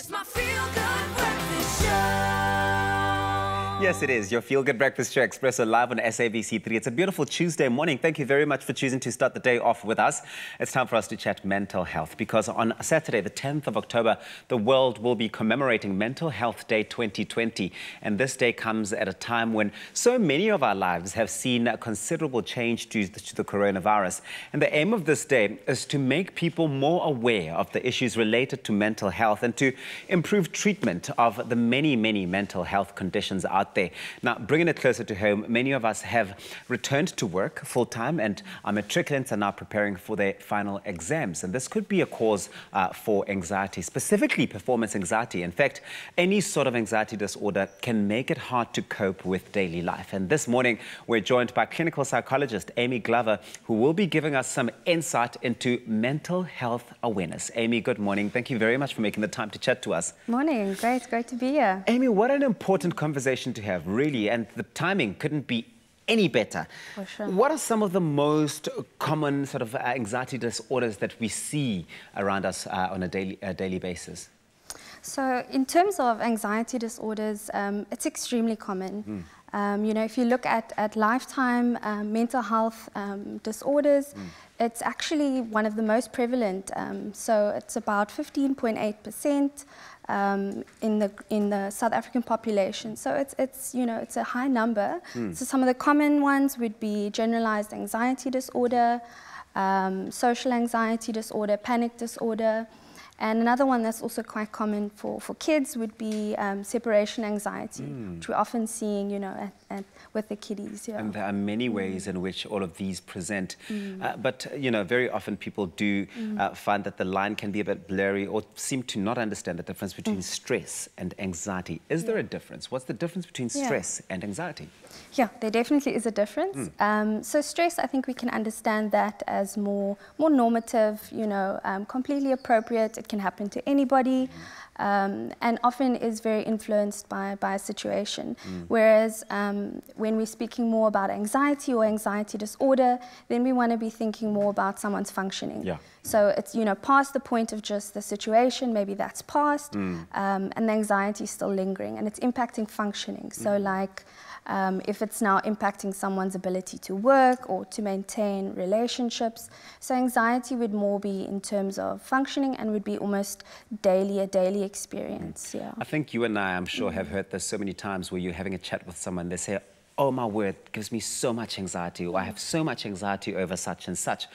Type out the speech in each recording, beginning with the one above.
It's my feel-good breakfast show. Yes, it is. Your feel-good breakfast show, Expresso, live on SABC3. It's a beautiful Tuesday morning. Thank you very much for choosing to start the day off with us. It's time for us to chat mental health, because on Saturday, the 10th of October, the world will be commemorating Mental Health Day 2020. And this day comes at a time when so many of our lives have seen a considerable change due to the coronavirus. And the aim of this day is to make people more aware of the issues related to mental health and to improve treatment of the many mental health conditions out there. Now, bringing it closer to home, many of us have returned to work full-time, and our matriculants are now preparing for their final exams. And this could be a cause for anxiety, specifically performance anxiety. In fact, any sort of anxiety disorder can make it hard to cope with daily life. And this morning, we're joined by clinical psychologist Amy Glover, who will be giving us some insight into mental health awareness. Amy, good morning. Thank you very much for making the time to chat to us. Morning. Great to be here. Amy, what an important conversation to have, really, and the timing couldn't be any better. For sure. What are some of the most common sort of anxiety disorders that we see around us on a daily basis? So in terms of anxiety disorders, it's extremely common. You know, if you look at lifetime mental health disorders, it's actually one of the most prevalent. So it's about 15.8% in the South African population. So it's you know, it's a high number. So some of the common ones would be generalized anxiety disorder, social anxiety disorder, panic disorder. And another one that's also quite common for kids would be separation anxiety, which we're often seeing, you know, with the kiddies. Yeah. And there are many ways in which all of these present. But, you know, very often people do find that the line can be a bit blurry or seem to not understand the difference between stress and anxiety. Is there a difference? What's the difference between stress and anxiety? Yeah, there definitely is a difference. So stress, I think we can understand that as more normative, you know, completely appropriate. It can happen to anybody, and often is very influenced by a situation. Whereas when we're speaking more about anxiety or anxiety disorder, then we want to be thinking more about someone's functioning. Yeah. So it's, you know, past the point of just the situation, maybe that's past, and the anxiety is still lingering, and it's impacting functioning. So like, if it's now impacting someone's ability to work or to maintain relationships. So anxiety would more be in terms of functioning and would be almost a daily experience. Yeah. I think you and I, I'm sure, have heard this so many times where you're having a chat with someone, they say, oh my word, it gives me so much anxiety, or I have so much anxiety over such and such.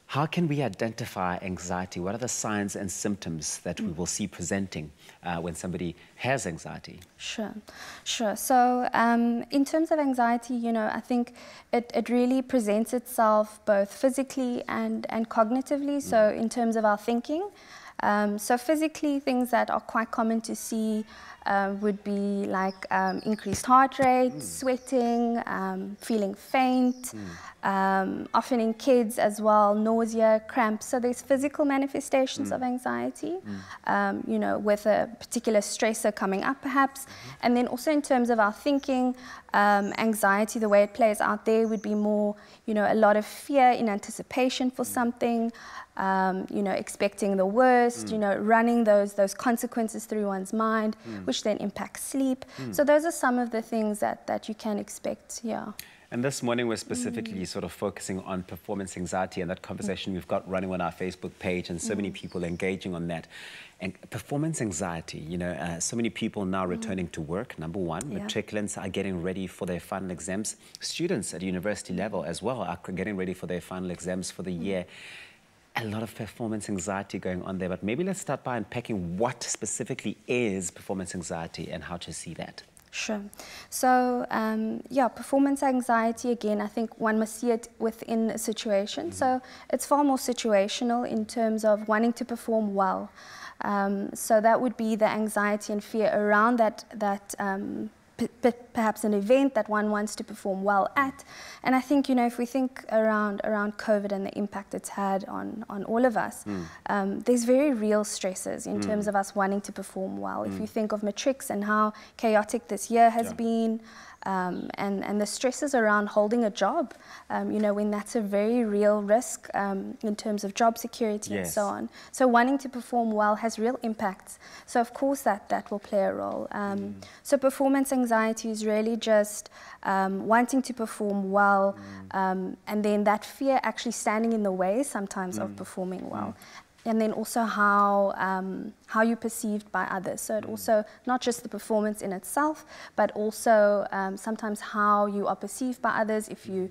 How can we identify anxiety? What are the signs and symptoms that we will see presenting when somebody has anxiety? Sure. So in terms of anxiety, you know, I think it really presents itself both physically and cognitively. So in terms of our thinking, so physically, things that are quite common to see would be like increased heart rate, sweating, feeling faint, often in kids as well, nausea, cramps. So there's physical manifestations of anxiety, you know, with a particular stressor coming up perhaps. And then also in terms of our thinking, anxiety, the way it plays out there would be more, you know, a lot of fear in anticipation for something, you know, expecting the worst, you know, running those consequences through one's mind, which then impacts sleep. So those are some of the things that you can expect, yeah. And this morning we're specifically sort of focusing on performance anxiety, and that conversation we've got running on our Facebook page, and so many people engaging on that. And performance anxiety, you know, so many people now returning to work, number one. Matriculants are getting ready for their final exams. Students at university level as well are getting ready for their final exams for the year. A lot of performance anxiety going on there, but maybe let's start by unpacking what specifically is performance anxiety and how to see that. Sure. So, yeah, performance anxiety, again, I think one must see it within a situation. So it's far more situational in terms of wanting to perform well. So that would be the anxiety and fear around that perhaps an event that one wants to perform well at. And I think, you know, if we think around COVID and the impact it's had on all of us, there's very real stresses in terms of us wanting to perform well. If you think of matrics and how chaotic this year has been, and the stresses around holding a job, you know, when that's a very real risk in terms of job security and so on. So wanting to perform well has real impacts. So of course that will play a role. So performance anxiety is really just wanting to perform well, and then that fear actually standing in the way sometimes of performing well. And then also how you're perceived by others. So it also, not just the performance in itself, but also sometimes how you are perceived by others, if you,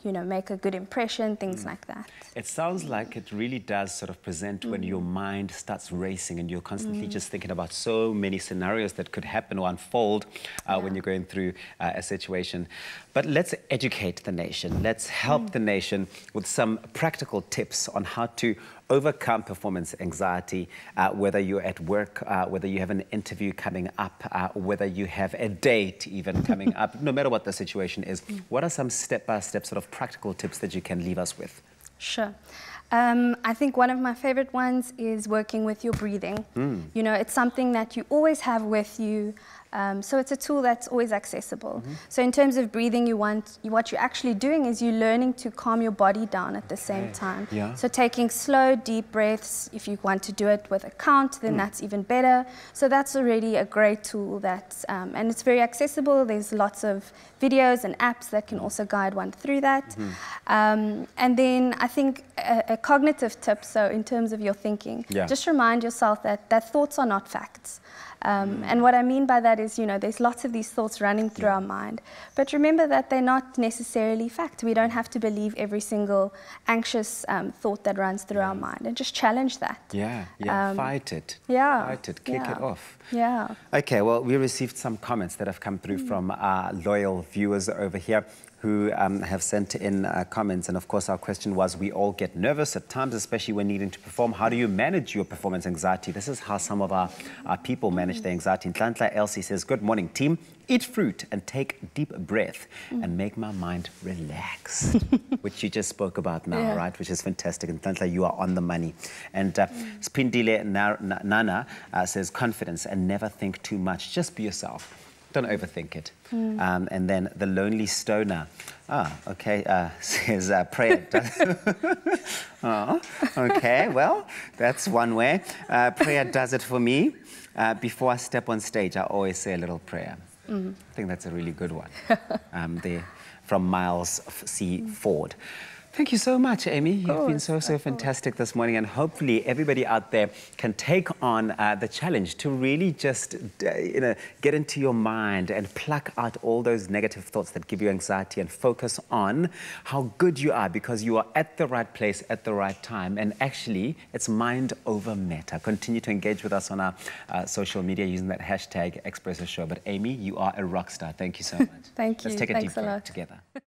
you know, make a good impression, things like that. It sounds like it really does sort of present when your mind starts racing and you're constantly just thinking about so many scenarios that could happen or unfold when you're going through a situation. But let's educate the nation. Let's help the nation with some practical tips on how to overcome performance anxiety, whether you're at work, whether you have an interview coming up, whether you have a date even coming up, no matter what the situation is. What are some step-by-step sort of practical tips that you can leave us with? Sure. I think one of my favorite ones is working with your breathing. You know, it's something that you always have with you. So it's a tool that's always accessible. So in terms of breathing, what you're actually doing is you're learning to calm your body down at the same time. So taking slow, deep breaths. If you want to do it with a count, then that's even better. So that's already a great tool that's, and it's very accessible. There's lots of videos and apps that can also guide one through that. And then I think a cognitive tip, so in terms of your thinking, just remind yourself that thoughts are not facts. And what I mean by that is, you know, there's lots of these thoughts running through our mind. But remember that they're not necessarily fact. We don't have to believe every single anxious thought that runs through our mind, and just challenge that. Fight it. Fight it. Kick it off. Okay, well, we received some comments that have come through from our loyal viewers over here who have sent in comments. And of course, our question was, we all get nervous at times, especially when needing to perform. How do you manage your performance anxiety? This is how some of our people manage their anxiety. Ntlanhla Elsie says, good morning, team. Eat fruit and take deep breath and make my mind relax, which you just spoke about now, right? Which is fantastic. And Ntlanhla, you are on the money. And Spindile Nana says, confidence and never think too much. Just be yourself. Don't overthink it. And then the lonely stoner, says prayer. Okay, well, that's one way. Prayer does it for me. Before I step on stage, I always say a little prayer. I think that's a really good one. There, from Miles C. Ford. Thank you so much, Amy. You've been so fantastic this morning, and hopefully everybody out there can take on the challenge to really just, you know, get into your mind and pluck out all those negative thoughts that give you anxiety and focus on how good you are, because you are at the right place at the right time. And actually, it's mind over matter. Continue to engage with us on our social media using that hashtag Expresso Show. But Amy, you are a rock star. Thank you so much. Thank you. Let's take a deep breath together.